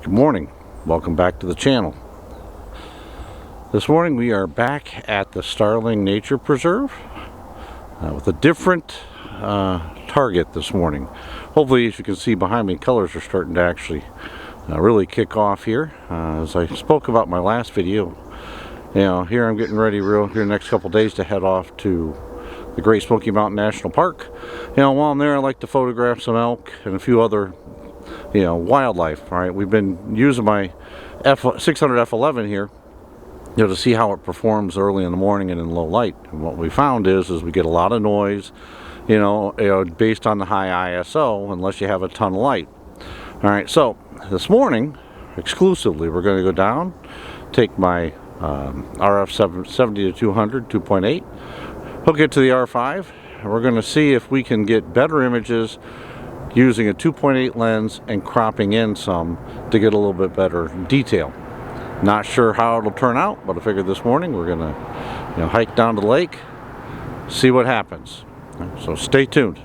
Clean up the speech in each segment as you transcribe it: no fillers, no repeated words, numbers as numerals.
Good morning. Welcome back to the channel. This morning we are back at the Starling Nature Preserve with a different target this morning. Hopefully, as you can see behind me, colors are starting to actually really kick off here. As I spoke about in my last video, here I'm getting ready here the next couple days to head off to the Great Smoky Mountain National Park. While I'm there, I like to photograph some elk and a few other wildlife. All right, we've been using my 600 F11 here, to see how it performs early in the morning and in low light. And what we found is we get a lot of noise, based on the high ISO, unless you have a ton of light. All right, so this morning, exclusively, we're going to go down, take my RF 70 to 200 2.8, hook it to the R5, and we're going to see if we can get better images using a 2.8 lens and cropping in some to get a little bit better detail. Not sure how it'll turn out, but I figured this morning we're gonna hike down to the lake, see what happens. So stay tuned.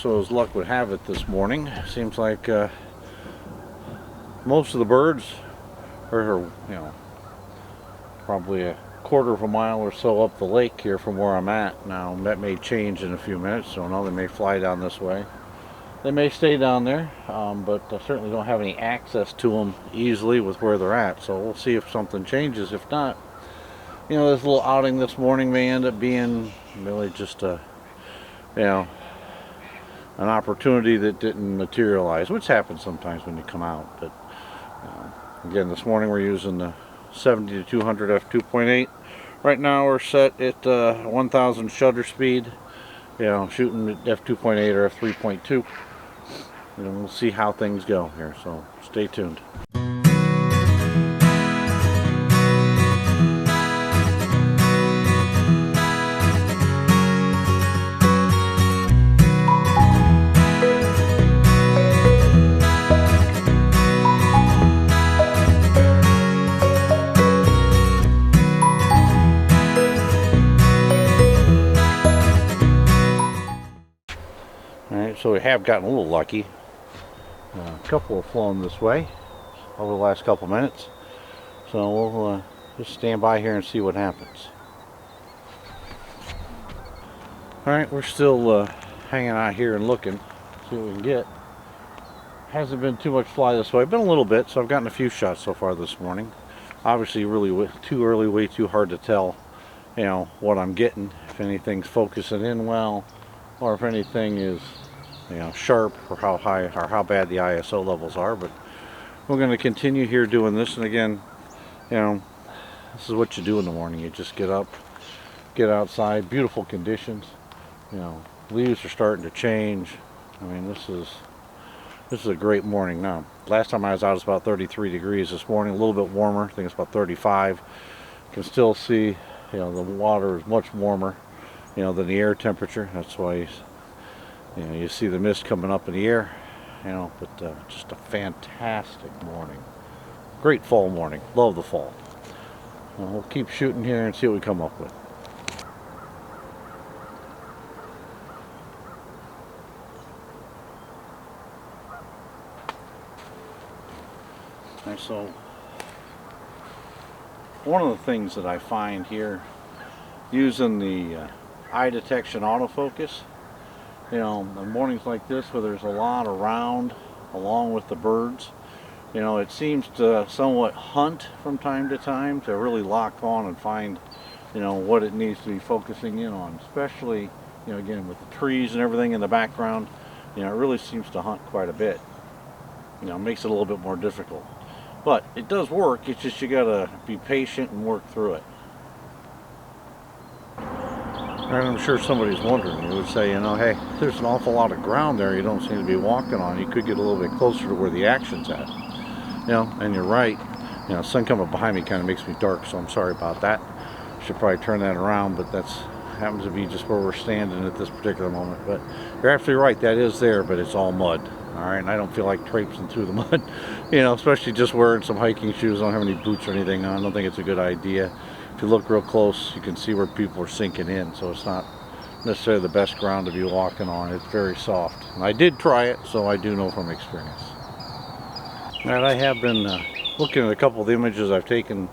So as luck would have it this morning, seems like most of the birds are, probably a quarter of a mile or so up the lake here from where I'm at. Now that may change in a few minutes, so now they may fly down this way. They may stay down there, but I certainly don't have any access to them easily with where they're at. So we'll see if something changes. If not, this little outing this morning may end up being really just a, an opportunity that didn't materialize, which happens sometimes when you come out. But again, this morning we're using the 70 to 200 f2.8. Right now we're set at 1000 shutter speed, shooting at f2.8 or f3.2. And we'll see how things go here, so stay tuned. So we have gotten a little lucky. A couple have flown this way over the last couple minutes. So we'll just stand by here and see what happens. Alright, we're still hanging out here and looking. See what we can get. Hasn't been too much fly this way. Been a little bit, so I've gotten a few shots so far this morning. Obviously really too early, way too hard to tell, what I'm getting. If anything's focusing in well, or if anything is sharp, or how high or how bad the ISO levels are. But we're going to continue here doing this. And again, this is what you do in the morning. You just get up, get outside. Beautiful conditions. Leaves are starting to change. I mean, this is a great morning now. Last time I was out, it was about 33 degrees. This morning, a little bit warmer. I think it's about 35. You can still see, the water is much warmer, than the air temperature. That's why you see the mist coming up in the air, but just a fantastic morning. Great fall morning. Love the fall. We'll keep shooting here and see what we come up with. And so, one of the things that I find here, using the eye detection autofocus, on mornings like this where there's a lot around along with the birds, it seems to somewhat hunt from time to time to really lock on and find what it needs to be focusing in on, especially again with the trees and everything in the background. You know, it really seems to hunt quite a bit. You know, it makes it a little bit more difficult. But it does work, it's just you gotta be patient and work through it. And I'm sure somebody's wondering, you would say, you know, hey, there's an awful lot of ground there you don't seem to be walking on. You could get a little bit closer to where the action's at. You know, and you're right. You know, sun coming behind me kind of makes me dark, so I'm sorry about that. Should probably turn that around, but that's happens to be just where we're standing at this particular moment. But you're absolutely right, that is there, but it's all mud. All right, and I don't feel like traipsing through the mud, you know, especially just wearing some hiking shoes. I don't have any boots or anything on. I don't think it's a good idea. If you look real close, you can see where people are sinking in, so it's not necessarily the best ground to be walking on. It's very soft. And I did try it, so I do know from experience. All right, I have been looking at a couple of the images I've taken,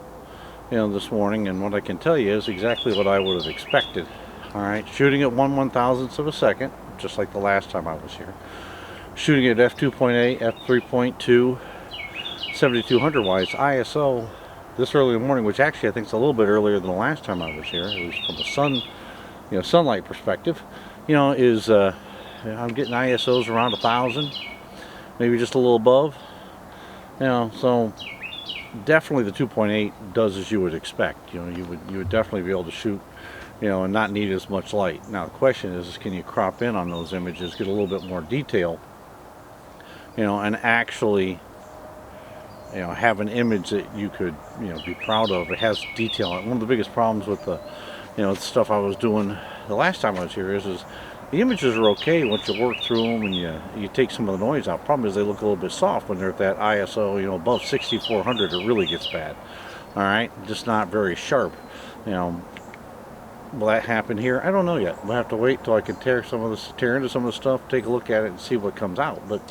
you know, this morning, and what I can tell you is exactly what I would have expected. All right, shooting at 1/1000th of a second, just like the last time I was here. Shooting at F2.8, F3.2, 7200 wise ISO this early in the morning, which actually I think is a little bit earlier than the last time I was here, at least from the sunlight perspective. You know, is I'm getting ISOs around 1000, maybe just a little above. You know, so definitely the 2.8 does as you would expect. You know, you would definitely be able to shoot, you know, and not need as much light. Now the question is can you crop in on those images, get a little bit more detail, you know, and actually, you know, have an image that you could, you know, be proud of. It has detail. One of the biggest problems with the, you know, the stuff I was doing the last time I was here is the images are okay once you work through them and you take some of the noise out. Problem is they look a little bit soft when they're at that ISO, you know, above 6400. It really gets bad. All right, just not very sharp. You know, will that happen here? I don't know yet. We'll have to wait till I can tear into some of the stuff, take a look at it, and see what comes out. But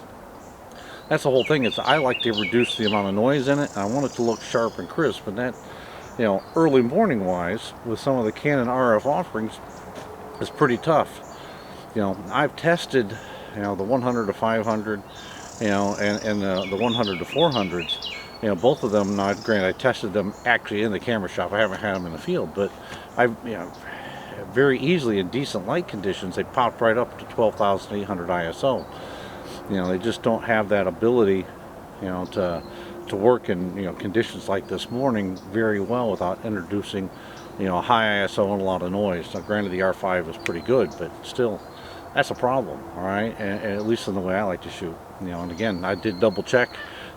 that's the whole thing. Is I like to reduce the amount of noise in it. I want it to look sharp and crisp, and that, you know, early morning wise with some of the Canon RF offerings is pretty tough. You know, I've tested, you know, the 100 to 500, you know, and the 100 to 400s. You know, both of them. Now, granted, I tested them actually in the camera shop. I haven't had them in the field, but I've, you know, very easily in decent light conditions, they popped right up to 12,800 ISO. You know, they just don't have that ability, you know, to work in, you know, conditions like this morning very well without introducing, you know, a high ISO and a lot of noise. Now, granted, the R5 is pretty good, but still, that's a problem. All right, and at least in the way I like to shoot. You know, and again, I did double check.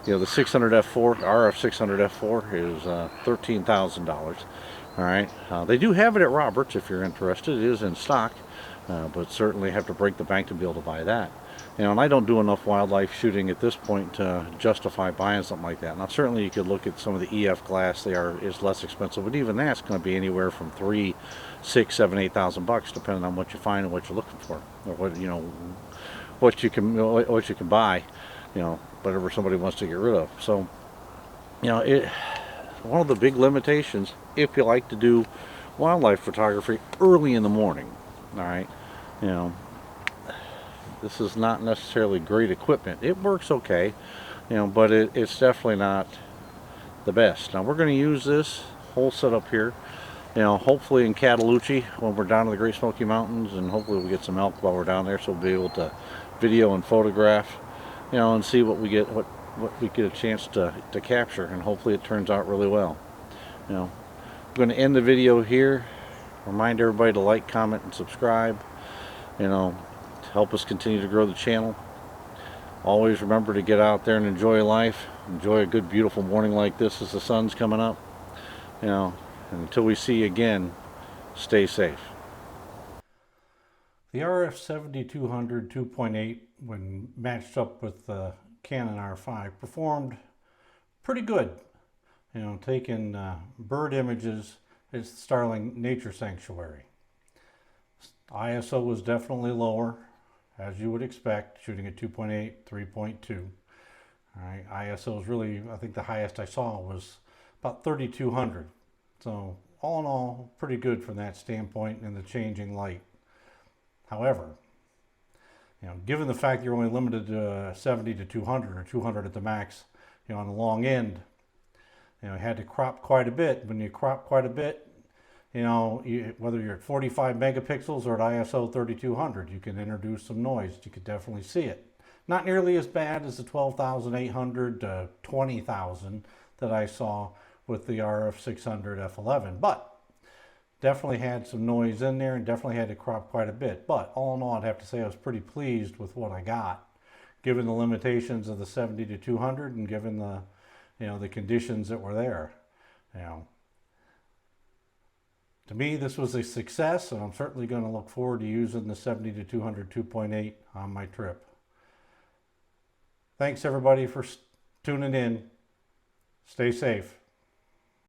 You know, the 600 F4, RF 600 F4 is $13,000. All right, they do have it at Roberts if you're interested. It is in stock, but certainly have to break the bank to be able to buy that. You know, and I don't do enough wildlife shooting at this point to justify buying something like that. Now, certainly you could look at some of the EF glass. Is less expensive, but even that's going to be anywhere from $3,000, $6,000, $7,000, $8,000, depending on what you find and what you're looking for, or what, you know, what you can buy. You know, whatever somebody wants to get rid of. So, you know, one of the big limitations if you like to do wildlife photography early in the morning. All right, you know. This is not necessarily great equipment. It works okay, you know, but it's definitely not the best. Now we're going to use this whole setup here, you know, hopefully in Cataloochee when we're down in the Great Smoky Mountains, and hopefully we'll get some elk while we're down there, so we'll be able to video and photograph, you know, and see what we get, what we get a chance to capture, and hopefully it turns out really well. You know, I'm going to end the video here. Remind everybody to like, comment, and subscribe. You know, help us continue to grow the channel. Always remember to get out there and enjoy life. Enjoy a good, beautiful morning like this as the sun's coming up. You know, and until we see you again, stay safe. The RF 7200 2.8, when matched up with the Canon R5, performed pretty good. You know, taking bird images at Starling Nature Sanctuary. ISO was definitely lower, as you would expect, shooting at 2.8, 3.2. All right, ISO is really, I think the highest I saw was about 3,200. So all in all, pretty good from that standpoint in the changing light. However, you know, given the fact you're only limited to 70 to 200 or 200 at the max, on the long end, you had to crop quite a bit. When you crop quite a bit, you know, whether you're at 45 megapixels or at ISO 3200, you can introduce some noise. You could definitely see it. Not nearly as bad as the 12,800 to 20,000 that I saw with the RF 600 F11, but definitely had some noise in there and definitely had to crop quite a bit. But all in all, I'd have to say I was pretty pleased with what I got, given the limitations of the 70 to 200 and given the, you know, the conditions that were there. You know, to me, this was a success, and I'm certainly going to look forward to using the 70 to 200 2.8 on my trip. Thanks everybody for tuning in. Stay safe.